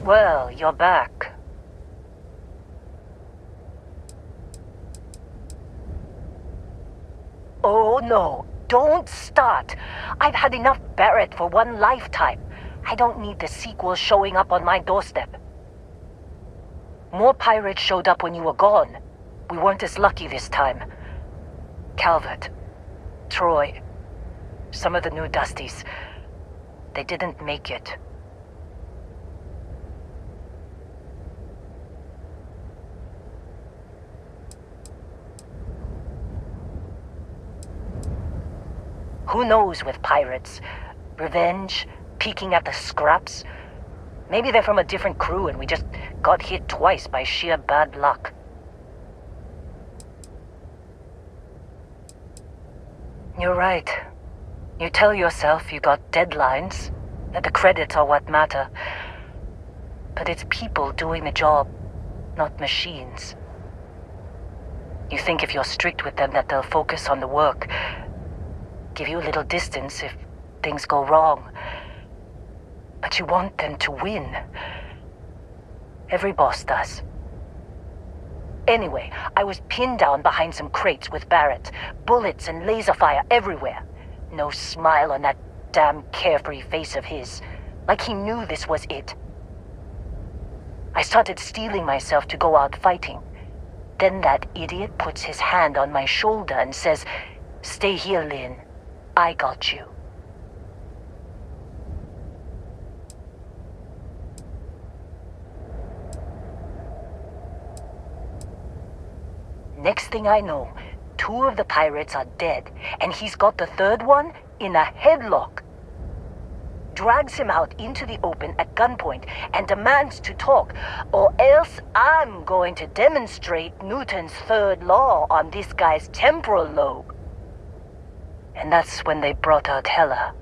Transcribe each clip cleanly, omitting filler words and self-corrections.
Well, you're back. Oh no, don't start. I've had enough Barrett for one lifetime. I don't need the sequel showing up on my doorstep. More pirates showed up when you were gone. We weren't as lucky this time. Calvert, Troy, some of the new Dusties, they didn't make it. Who knows with pirates? Revenge? Peeking at the scraps? Maybe they're from a different crew and we just got hit twice by sheer bad luck. You're right. You tell yourself you got deadlines, that the credits are what matter. But it's people doing the job, not machines. You think if you're strict with them that they'll focus on the work, give you a little distance if things go wrong. But you want them to win. Every boss does. Anyway, I was pinned down behind some crates with Barrett. Bullets and laser fire everywhere. No smile on that damn carefree face of his. Like he knew this was it. I started steeling myself to go out fighting. Then that idiot puts his hand on my shoulder and says, "Stay here, Lynn. I got you." Next thing I know, 2 of the pirates are dead, and he's got the 3rd one in a headlock. Drags him out into the open at gunpoint and demands to talk, or else I'm going to demonstrate Newton's 3rd law on this guy's temporal lobe. And that's when they brought out Hela.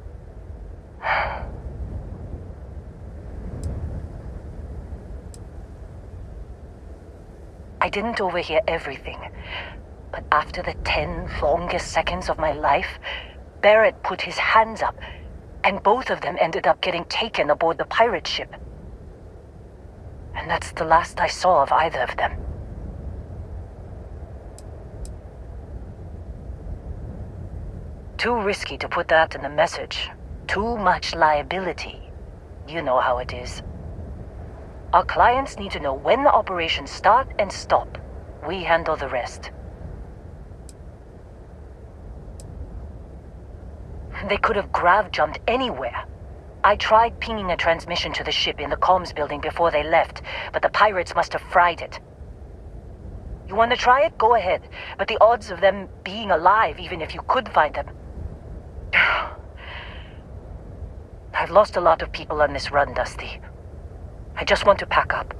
I didn't overhear everything, but after the 10 longest seconds of my life, Barrett put his hands up, and both of them ended up getting taken aboard the pirate ship. And that's the last I saw of either of them. Too risky to put that in the message. Too much liability. You know how it is. Our clients need to know when the operations start and stop. We handle the rest. They could have grav-jumped anywhere. I tried pinging a transmission to the ship in the comms building before they left, but the pirates must have fried it. You want to try it? Go ahead. But the odds of them being alive, even if you could find them... I've lost a lot of people on this run, Dusty. I just want to pack up.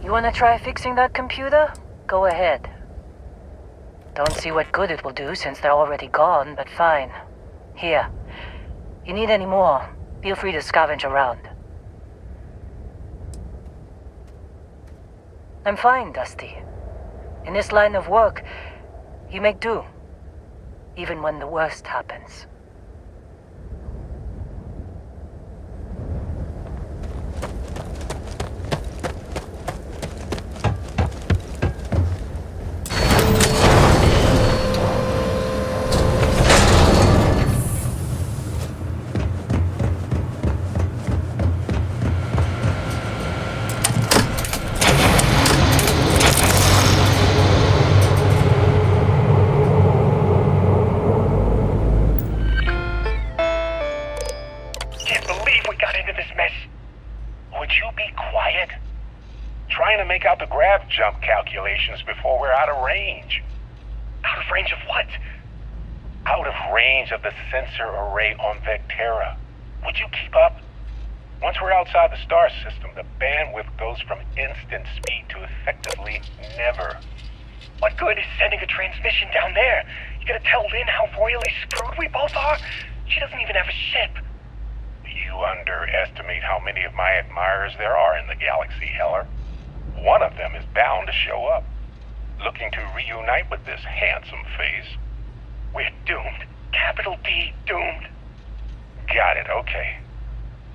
You wanna try fixing that computer? Go ahead. Don't see what good it will do since they're already gone, but fine. Here. You need any more, feel free to scavenge around. I'm fine, Dusty. In this line of work, you make do. Even when the worst happens. Jump calculations before we're out of range. Out of range of what? Out of range of the sensor array on Vectera. Would you keep up? Once we're outside the star system, the bandwidth goes from instant speed to effectively never. What good is sending a transmission down there? You gotta tell Lynn how royally screwed we both are? She doesn't even have a ship. You underestimate how many of my admirers there are in the galaxy, Heller. One of them is bound to show up, looking to reunite with this handsome face. We're doomed. Capital D, doomed. Got it, okay.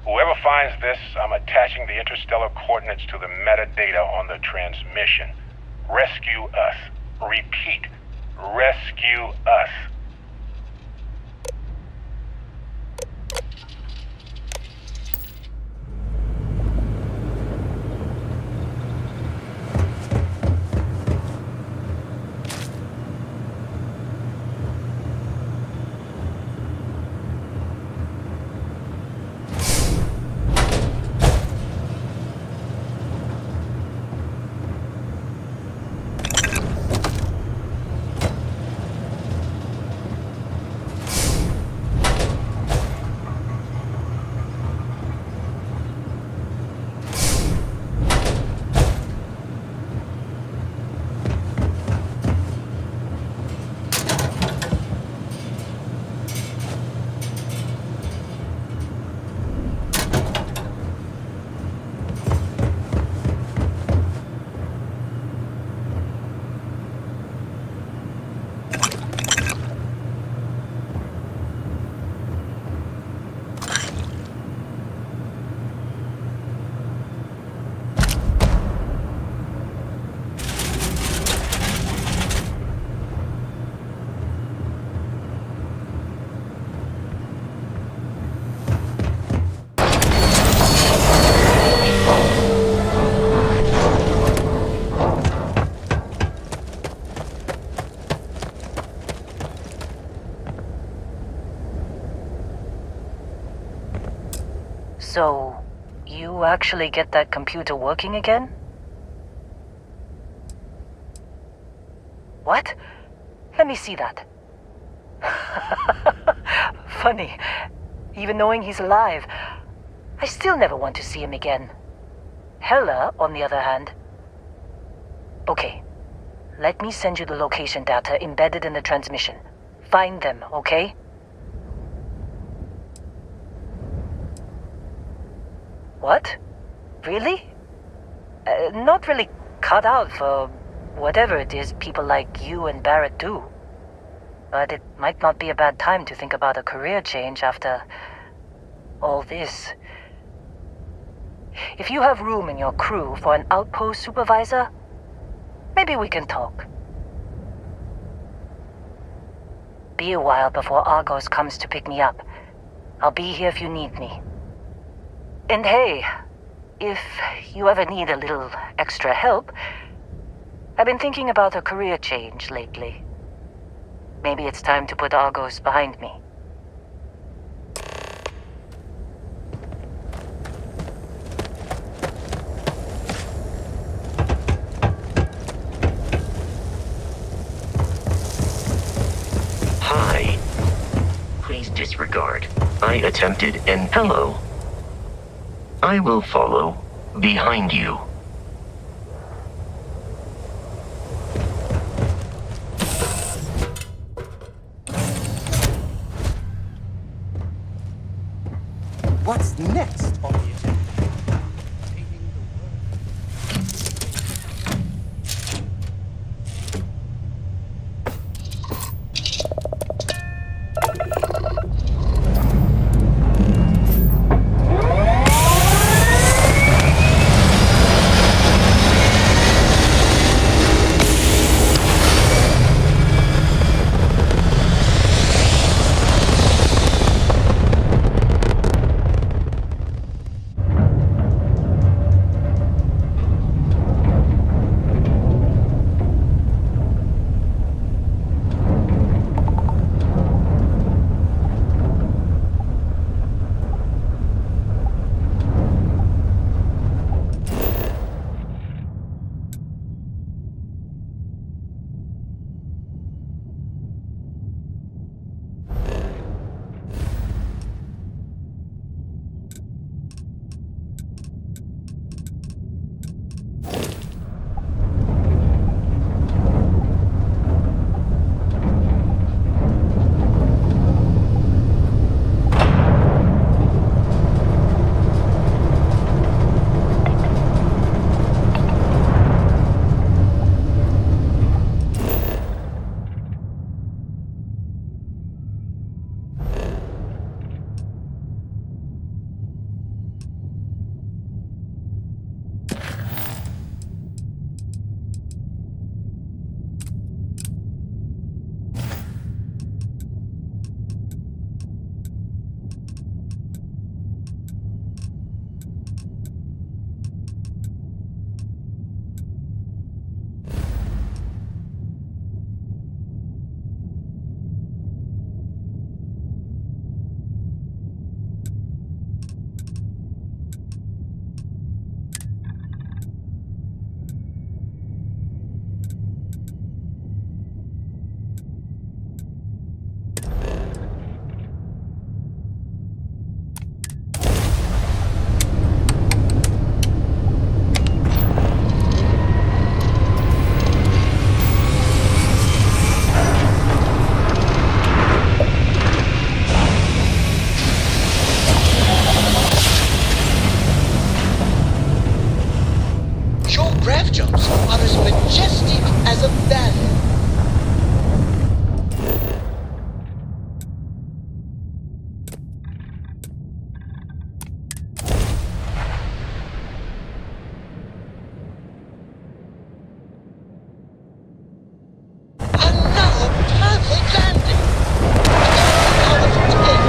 Whoever finds this, I'm attaching the interstellar coordinates to the metadata on the transmission. Rescue us. Repeat, rescue us. So, you actually get that computer working again? What? Let me see that. Funny. Even knowing he's alive, I still never want to see him again. Hella, on the other hand. Okay. Let me send you the location data embedded in the transmission. Find them, okay? What? Really? Not really cut out for whatever it is people like you and Barrett do. But it might not be a bad time to think about a career change after all this. If you have room in your crew for an outpost supervisor, maybe we can talk. Be a while before Argos comes to pick me up. I'll be here if you need me. And hey, if you ever need a little extra help, I've been thinking about a career change lately. Maybe it's time to put Argos behind me. Hi. Please disregard. I attempted an hello. I will follow behind you. Grav jumps are as majestic as a ballet. Another perfect landing. 10 out of 10.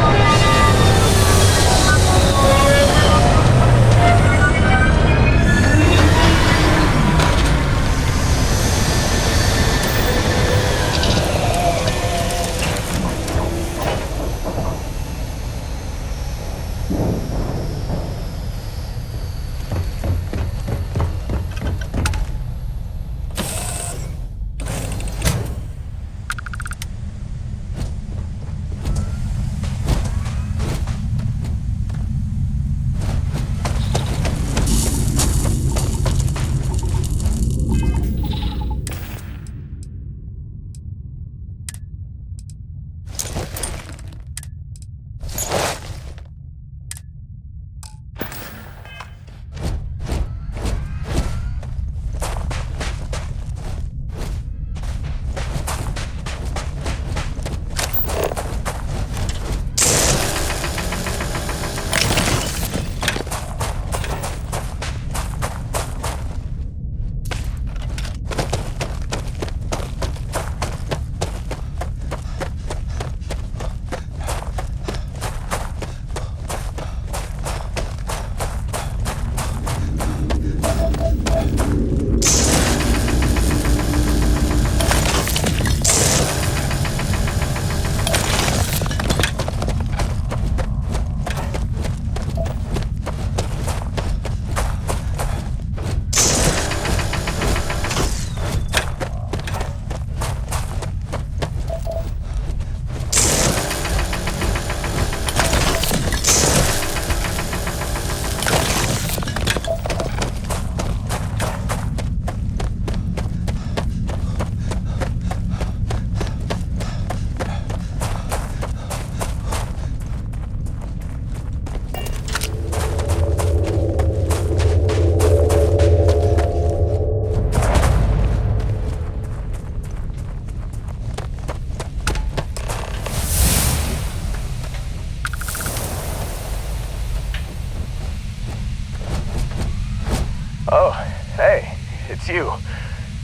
Oh, hey, it's you.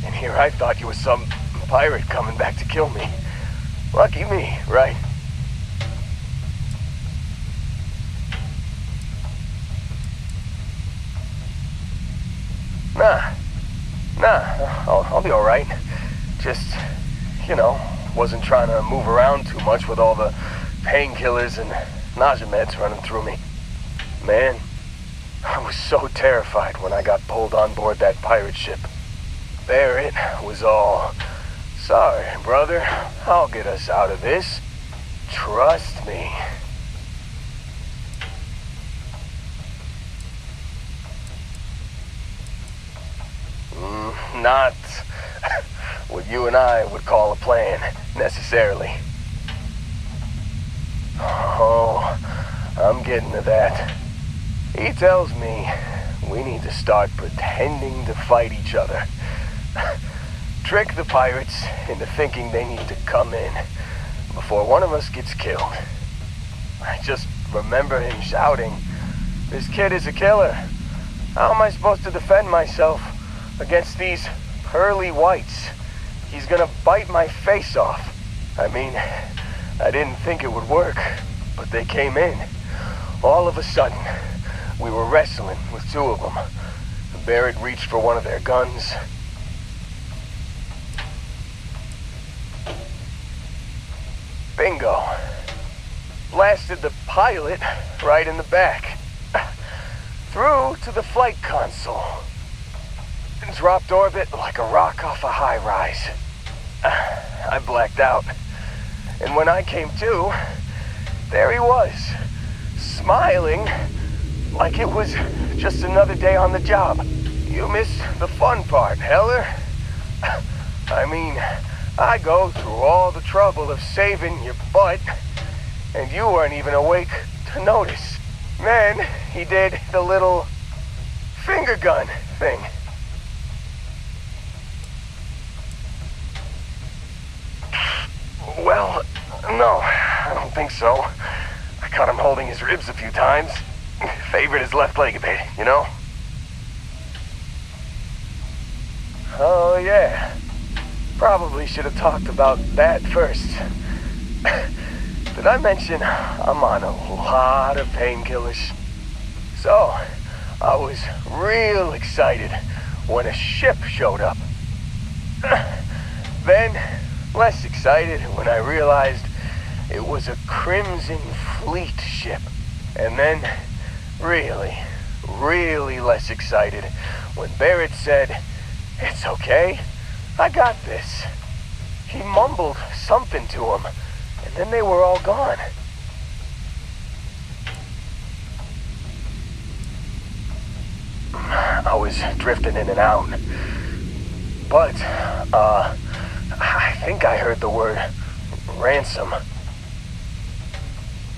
And here I thought you were some pirate coming back to kill me. Lucky me, right? Nah, I'll be alright. Just, wasn't trying to move around too much with all the painkillers and nausea meds running through me. Man, I was so terrified when I got pulled on board that pirate ship. Barrett was all, "Sorry, brother, I'll get us out of this. Trust me." Not what you and I would call a plan, necessarily. Oh, I'm getting to that. He tells me we need to start pretending to fight each other. Trick the pirates into thinking they need to come in before one of us gets killed. I just remember him shouting, "This kid is a killer. How am I supposed to defend myself against these pearly whites? He's gonna bite my face off." I mean, I didn't think it would work, but they came in. All of a sudden, we were wrestling with two of them. Barrett reached for one of their guns. Bingo. Blasted the pilot right in the back. Through to the flight console. And dropped orbit like a rock off a high rise. I blacked out. And when I came to, there he was, smiling like it was just another day on the job. You missed the fun part, Heller. I mean, I go through all the trouble of saving your butt, and you weren't even awake to notice. Then he did the little finger gun thing. Well, no, I don't think so. I caught him holding his ribs a few times. Favored his left leg a bit, you know? Oh, yeah. Probably should have talked about that first. Did I mention I'm on a lot of painkillers? So, I was real excited when a ship showed up. Then, less excited when I realized it was a Crimson Fleet ship. And then, really less excited when Barrett said, "It's okay, I got this." He mumbled something to him, and then they were all gone. I was drifting in and out. But, I think I heard the word ransom.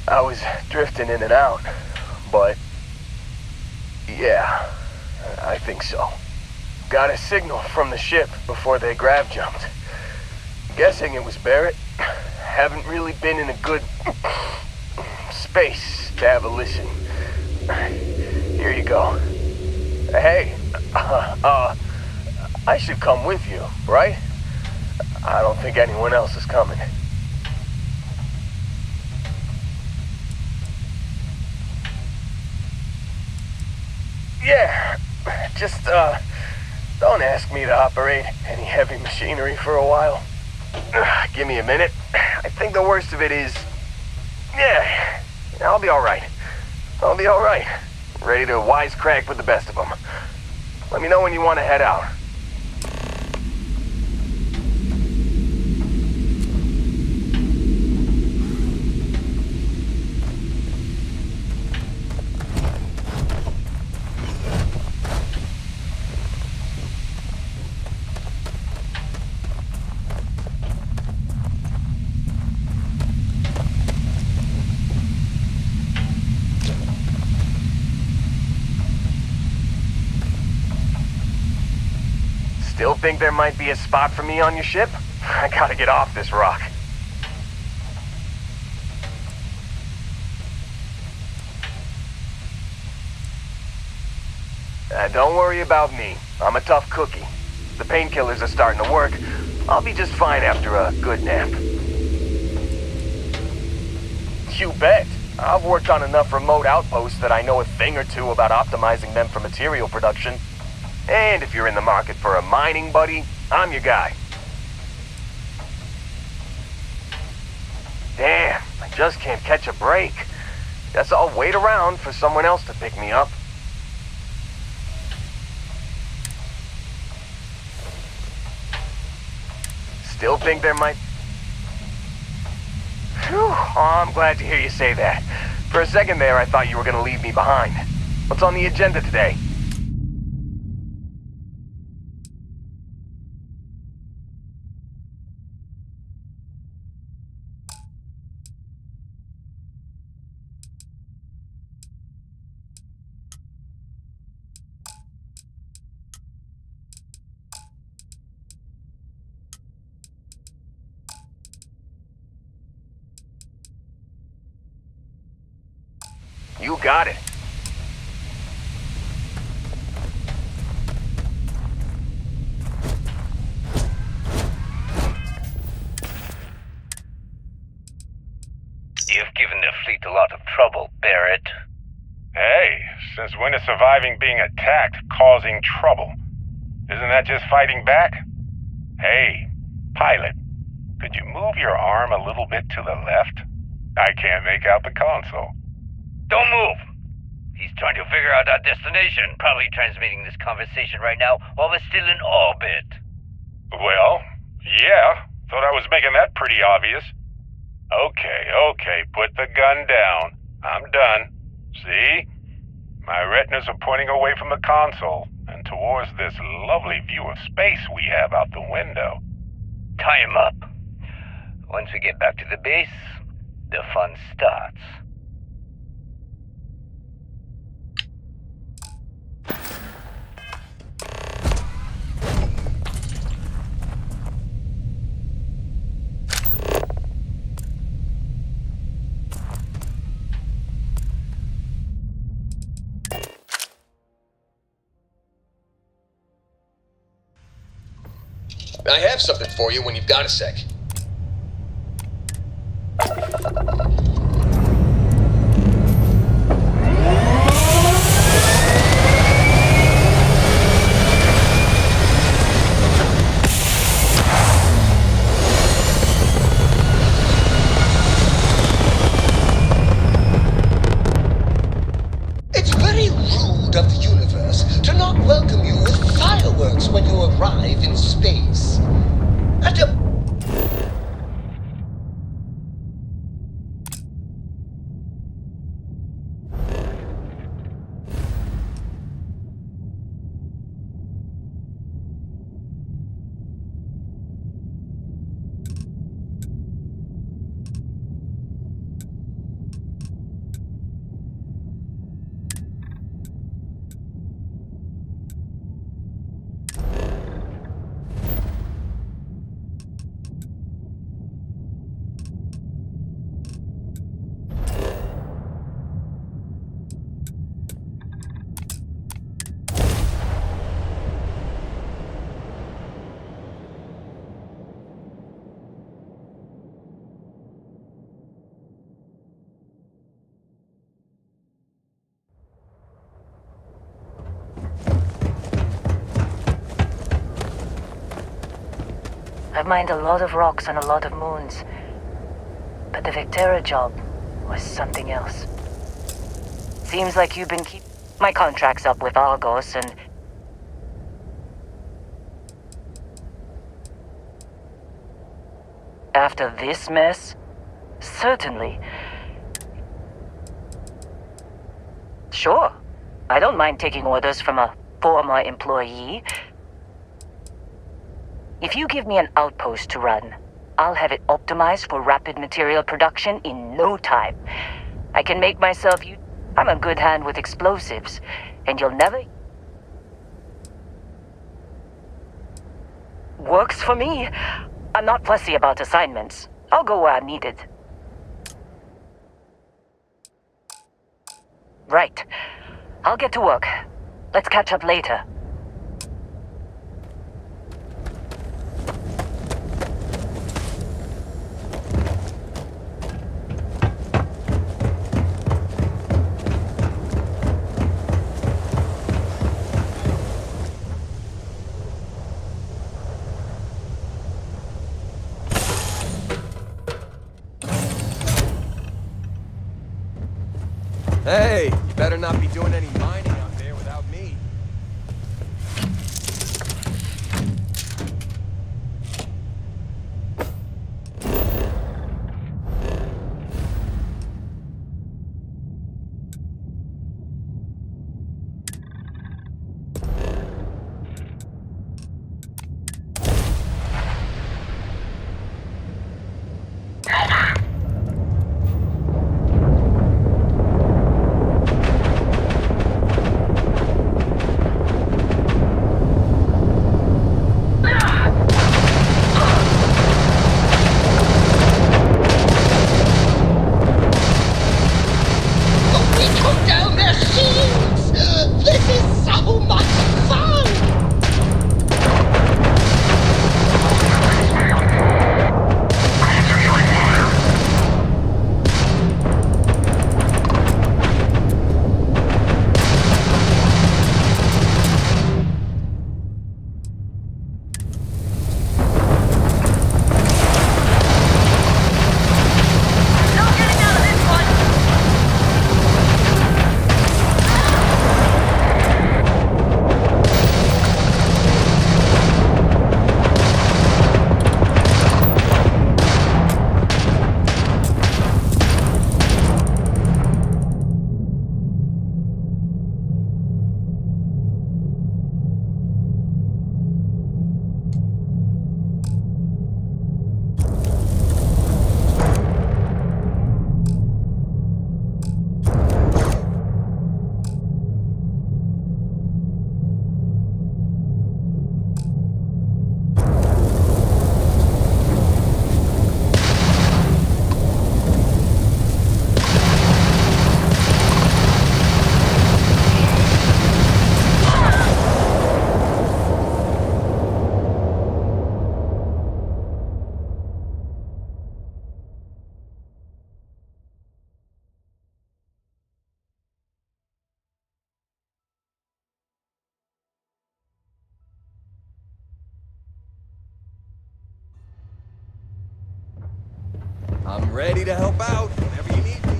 I was drifting in and out, but yeah, I think so. Got a signal from the ship before they grav jumped. Guessing it was Barrett. Haven't really been in a good space to have a listen. Here you go. Hey, I should come with you, right? I don't think anyone else is coming. Yeah, just, don't ask me to operate any heavy machinery for a while. Give me a minute. I think the worst of it is... Yeah, I'll be alright. I'll be alright. Ready to wisecrack with the best of them. Let me know when you want to head out. Still think there might be a spot for me on your ship? I gotta get off this rock. Don't worry about me. I'm a tough cookie. The painkillers are starting to work. I'll be just fine after a good nap. You bet. I've worked on enough remote outposts that I know a thing or two about optimizing them for material production. And if you're in the market for a mining buddy, I'm your guy. Damn, I just can't catch a break. Guess I'll wait around for someone else to pick me up. Still think there might... Phew, oh, I'm glad to hear you say that. For a second there, I thought you were gonna leave me behind. What's on the agenda today? You got it. You've given the fleet a lot of trouble, Barrett. Hey, since when is surviving being attacked causing trouble? Isn't that just fighting back? Hey, pilot, could you move your arm a little bit to the left? I can't make out the console. Don't move! He's trying to figure out our destination. Probably transmitting this conversation right now while we're still in orbit. Well, yeah. Thought I was making that pretty obvious. Okay, put the gun down. I'm done. See? My retinas are pointing away from the console and towards this lovely view of space we have out the window. Tie him up. Once we get back to the base, the fun starts. I have something for you when you've got a sec. It's very rude of the universe to not welcome you with fireworks when you arrive in space. I've mined a lot of rocks on a lot of moons. But the Vectera job was something else. Seems like you've been my contract's up with Argos and... After this mess? Certainly. Sure. I don't mind taking orders from a former employee. If you give me an outpost to run, I'll have it optimized for rapid material production in no time. I can make myself I'm a good hand with explosives, and you'll never... Works for me. I'm not fussy about assignments. I'll go where I'm needed. Right. I'll get to work. Let's catch up later. Hey, you better not be doing any mining out there without me. I'm ready to help out whenever you need me.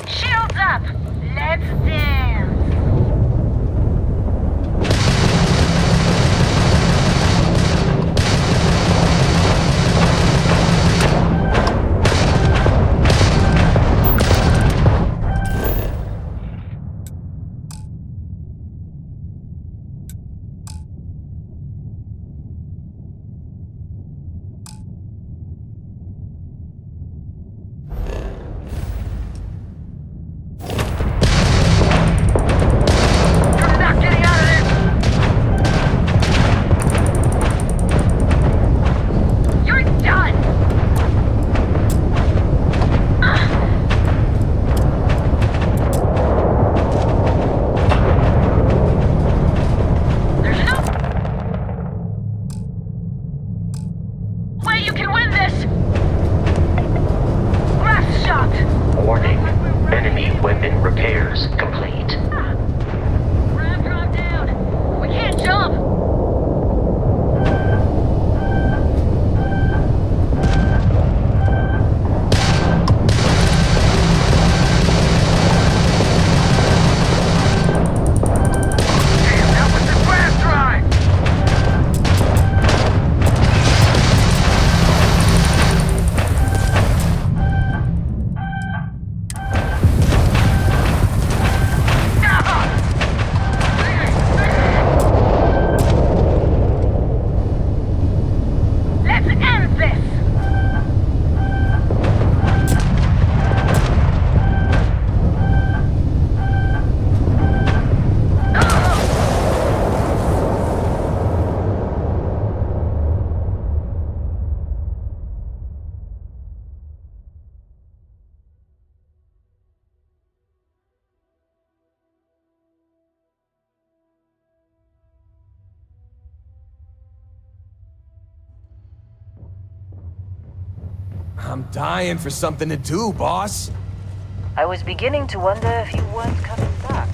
Shields up! Let's dance! You're not getting out of this! You're done! There's no way you can win this! Blast shot! Warning. Enemy weapon repairs complete. Ramp drop down! We can't jump! Damn, that was the blast drive! Let's end this! I'm dying for something to do, boss. I was beginning to wonder if you weren't coming back.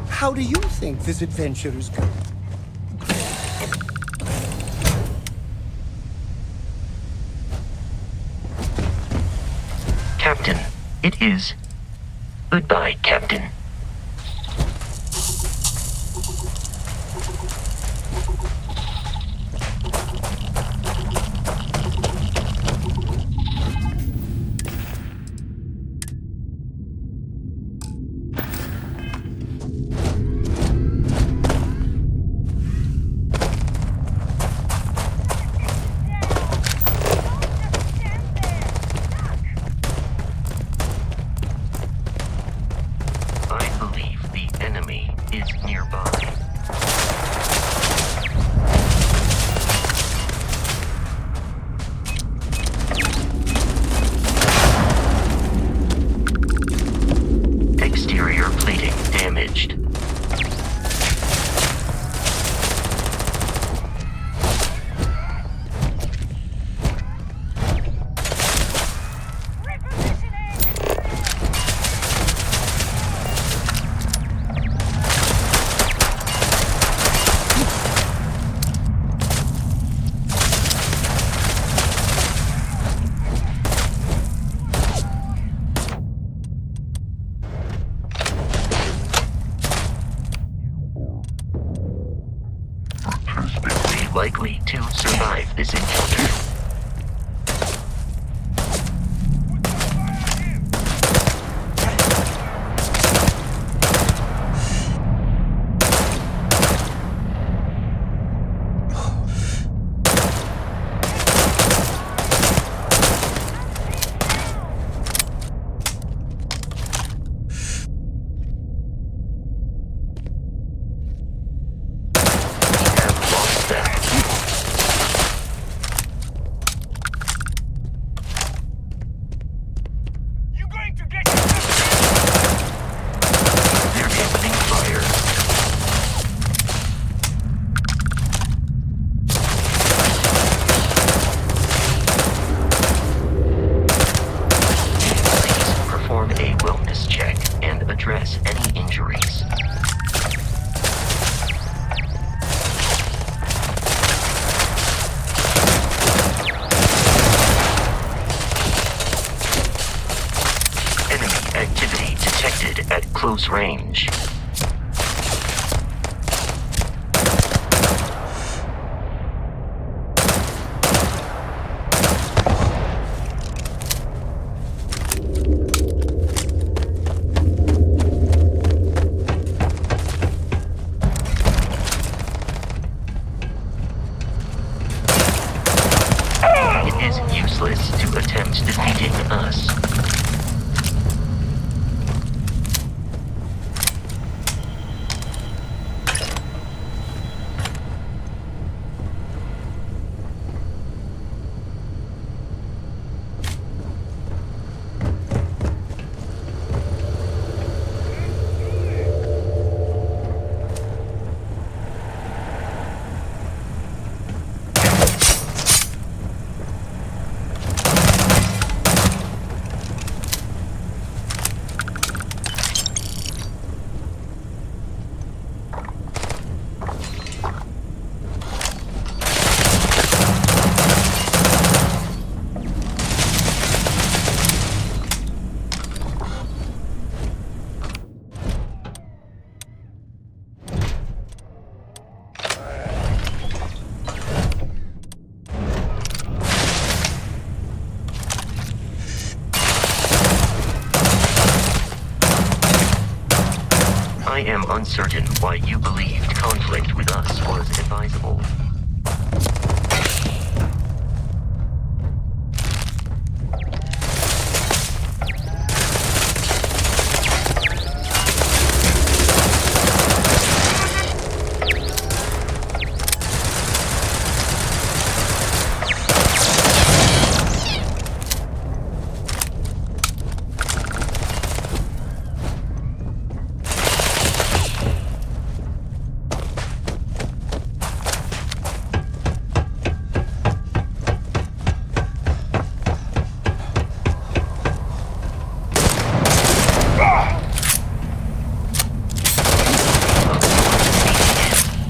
How do you think this adventure is going? Captain, it is. Goodbye, Captain. close range. It is useless to attempt defeating us. I am uncertain why you believed conflict with us was advisable.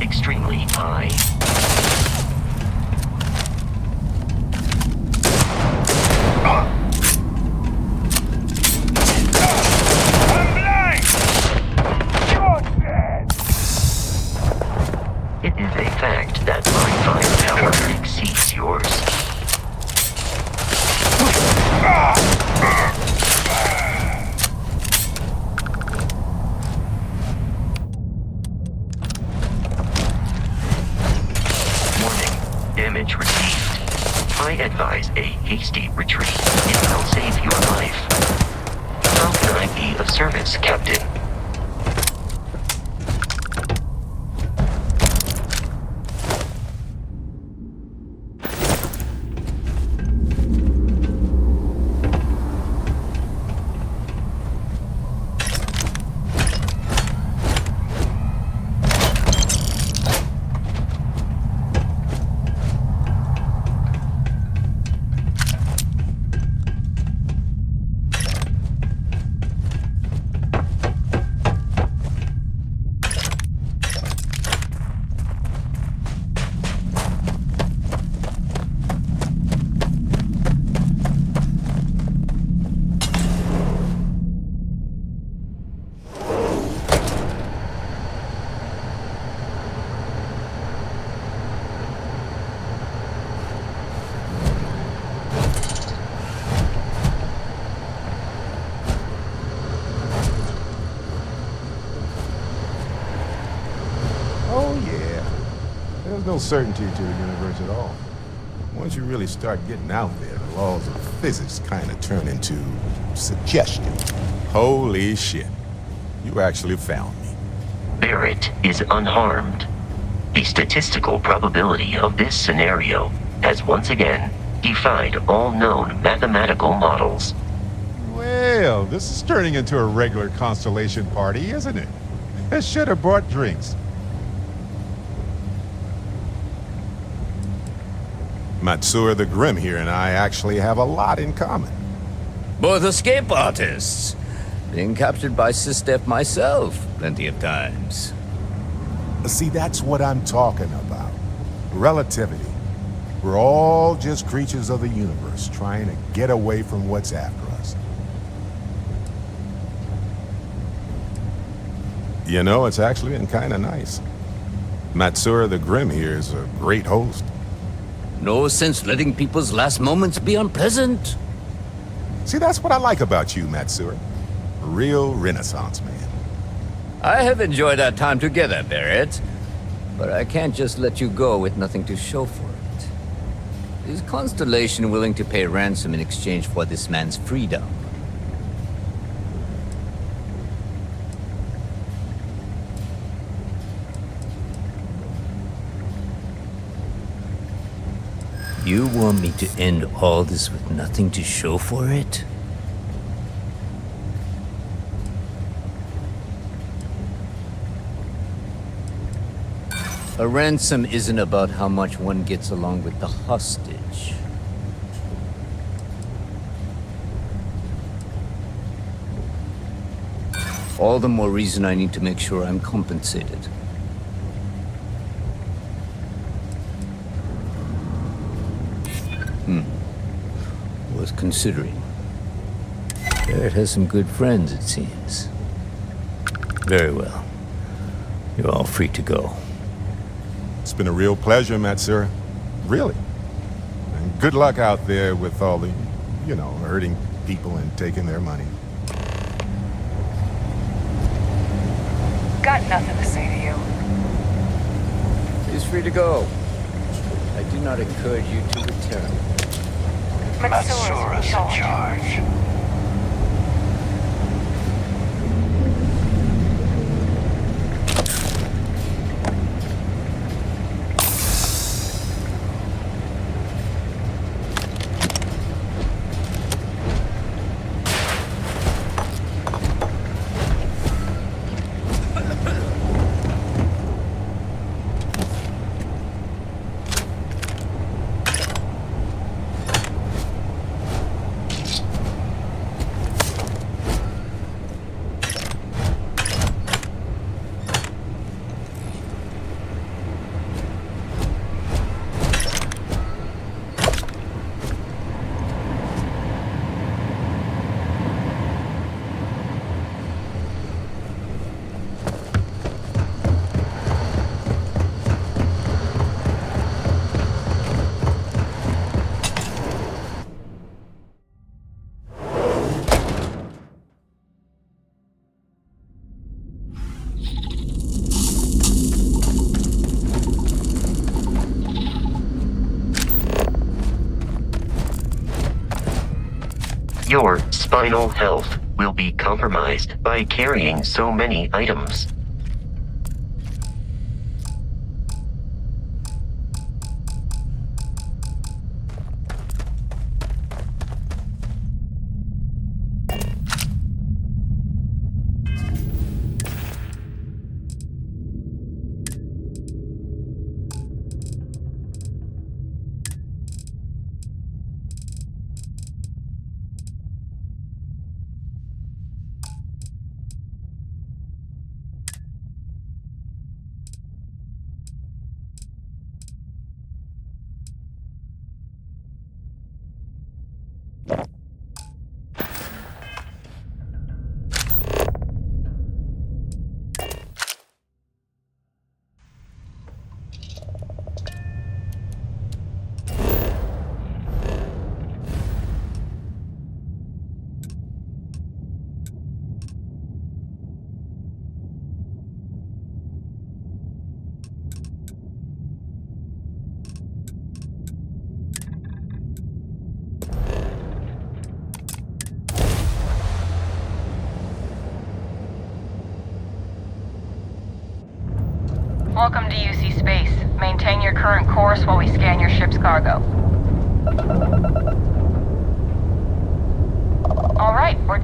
Extremely high. It is a fact that my firepower exceeds yours. Warning. Damage received. I advise a hasty retreat. It will save your life. How can I be of service, Captain? There's no certainty to the universe at all. Once you really start getting out there, the laws of physics kind of turn into suggestion. Holy shit. You actually found me. Barrett is unharmed. The statistical probability of this scenario has once again defied all known mathematical models. Well, this is turning into a regular constellation party, isn't it? I should have brought drinks. Matsur the Grim here and I actually have a lot in common. Both escape artists. Being captured by Sistep myself plenty of times. See, that's what I'm talking about. Relativity. We're all just creatures of the universe trying to get away from what's after us. You know, it's actually been kind of nice. Matsura the Grim here is a great host. No sense letting people's last moments be unpleasant. See, that's what I like about you, Matsura. A real Renaissance man. I have enjoyed our time together, Barrett. But I can't just let you go with nothing to show for it. Is Constellation willing to pay ransom in exchange for this man's freedom? You want me to end all this with nothing to show for it? A ransom isn't about how much one gets along with the hostage. All the more reason I need to make sure I'm compensated. Worth considering. Barrett has some good friends, it seems. Very well. You're all free to go. It's been a real pleasure, Matsura. Really. And good luck out there with all the, you know, hurting people and taking their money. Got nothing to say to you. He's free to go. I do not encourage you to return. Matsura's in charge. Your spinal health will be compromised by carrying so many items. Welcome to UC Space. Maintain your current course while we scan your ship's cargo. All right, we're...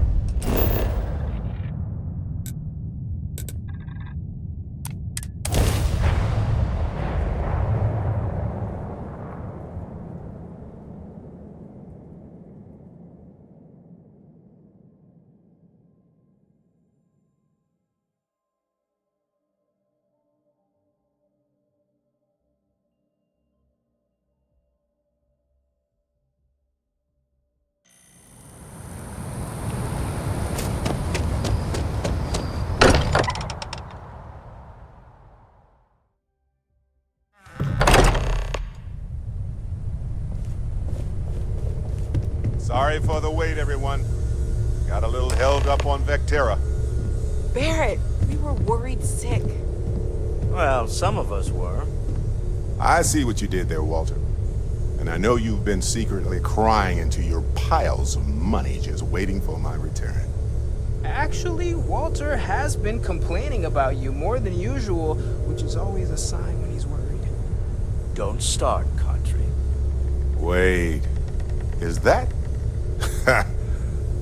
Sorry for the wait, everyone. Got a little held up on Vectera. Barrett, we were worried sick. Well, some of us were. I see what you did there, Walter. And I know you've been secretly crying into your piles of money just waiting for my return. Actually, Walter has been complaining about you more than usual, which is always a sign when he's worried. Don't start, Country. Wait, is that?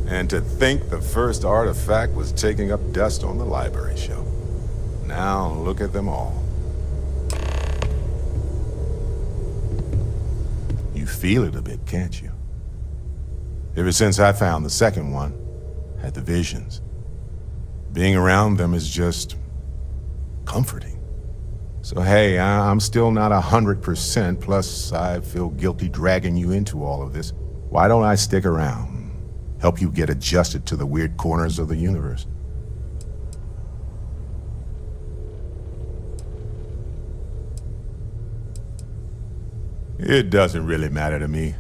And to think the first artifact was taking up dust on the library shelf. Now look at them all. You feel it a bit, can't you? Ever since I found the second one, had the visions. Being around them is just comforting. So hey, I'm still not 100%, plus I feel guilty dragging you into all of this. Why don't I stick around? Help you get adjusted to the weird corners of the universe. It doesn't really matter to me.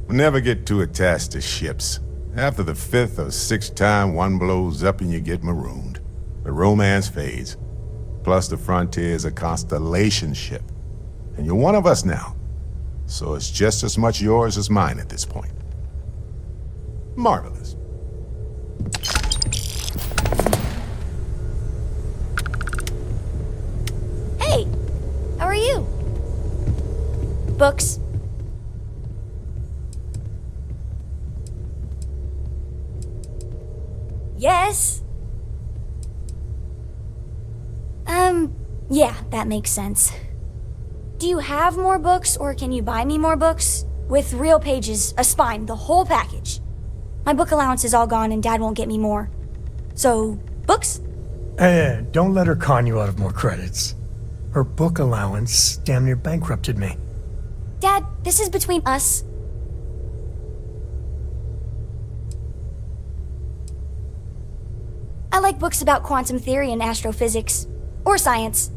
Never get too attached to ships. After the 5th or 6th time, one blows up and you get marooned. The romance fades. Plus the Frontier is a constellation ship. And you're one of us now. So it's just as much yours as mine at this point. Marvelous. Hey! How are you? Books? Yes? Yeah, that makes sense. Do you have more books, or can you buy me more books? With real pages, a spine, the whole package. My book allowance is all gone and Dad won't get me more. So, books? Hey, don't let her con you out of more credits. Her book allowance damn near bankrupted me. Dad, this is between us. I like books about quantum theory and astrophysics. Or science.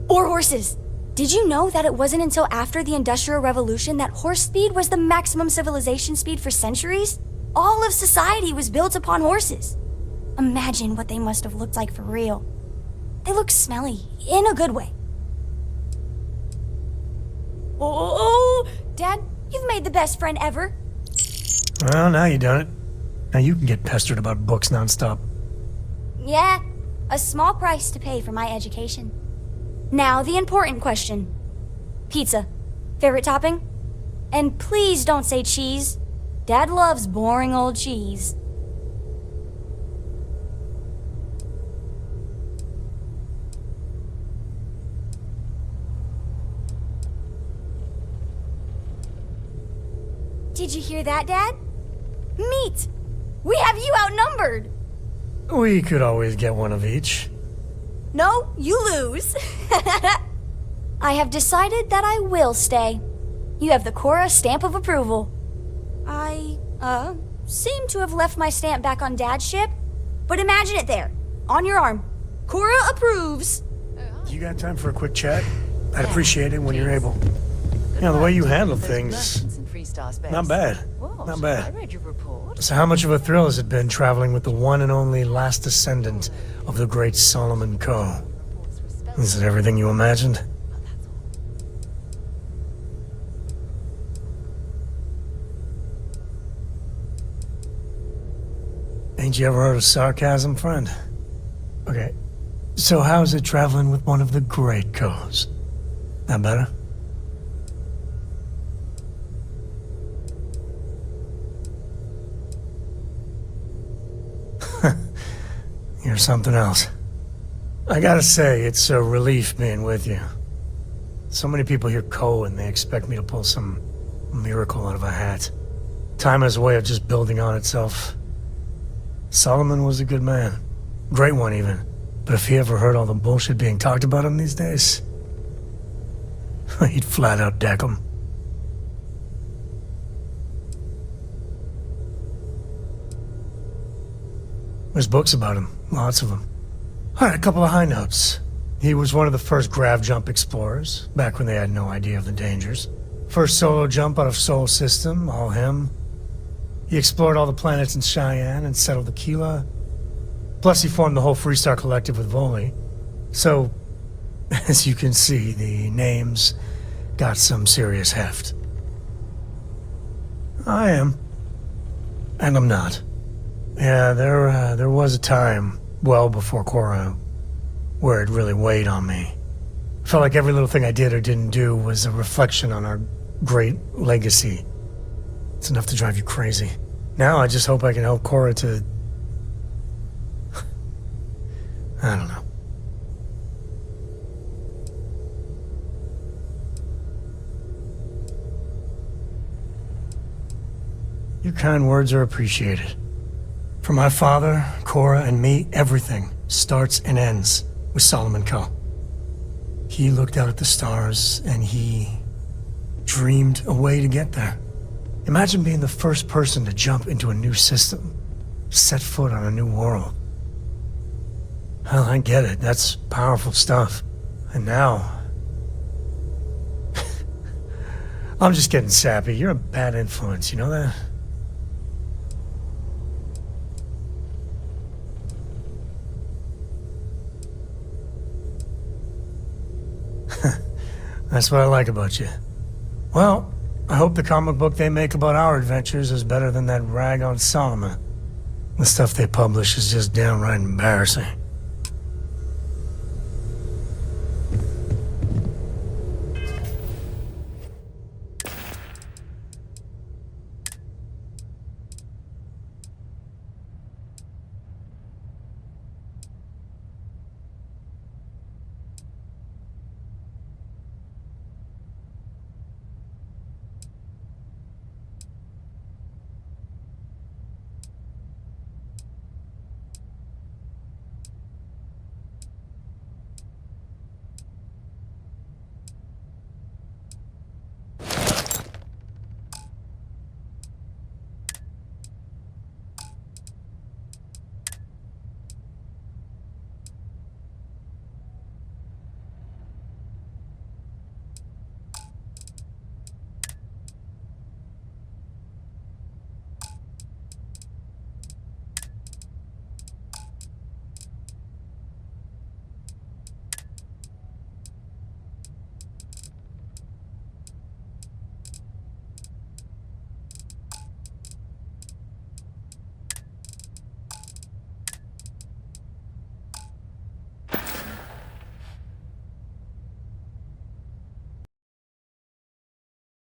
Or horses. Did you know that it wasn't until after the Industrial Revolution that horse speed was the maximum civilization speed for centuries? All of society was built upon horses. Imagine what they must have looked like for real. They look smelly, in a good way. Oh, Dad, you've made the best friend ever. Well, now you done it. Now you can get pestered about books nonstop. Yeah, a small price to pay for my education. Now, the important question. Pizza. Favorite topping? And please don't say cheese. Dad loves boring old cheese. Did you hear that, Dad? Meat! We have you outnumbered! We could always get one of each. No, you lose. I have decided that I will stay. You have the Cora stamp of approval. I, seem to have left my stamp back on Dad's ship, but imagine it there, on your arm. Cora approves. You got time for a quick chat? I'd appreciate it when you're able. You know, the way you handle things, not bad. Not bad. So how much of a thrill has it been traveling with the one and only last descendant of the great Solomon Coe? Is it everything you imagined? Ain't you ever heard of sarcasm, friend? Okay, so how's it traveling with one of the great Coes? That better? You're something else. I gotta say, it's a relief being with you. So many people hear Coe and they expect me to pull some miracle out of a hat. Time has a way of just building on itself. Solomon was a good man. Great one, even. But if he ever heard all the bullshit being talked about him these days, he'd flat out deck him. There's books about him. Lots of them. All right, a couple of high notes. He was one of the first grav jump explorers, back when they had no idea of the dangers. First solo jump out of Sol System, all him. He explored all the planets in Cheyenne and settled Aquila. Plus, he formed the whole Freestar Collective with Voli. So, as you can see, the names got some serious heft. I am. And I'm not. Yeah, there was a time, well before Cora, where it really weighed on me. I felt like every little thing I did or didn't do was a reflection on our great legacy. It's enough to drive you crazy. Now I just hope I can help Cora to... I don't know. Your kind words are appreciated. For my father, Cora, and me, everything starts and ends with Solomon Coe. He looked out at the stars, and he dreamed a way to get there. Imagine being the first person to jump into a new system, set foot on a new world. Hell, I get it. That's powerful stuff. And now... I'm just getting sappy. You're a bad influence, you know that? That's what I like about you. Well, I hope the comic book they make about our adventures is better than that rag on Solomon. The stuff they publish is just downright embarrassing.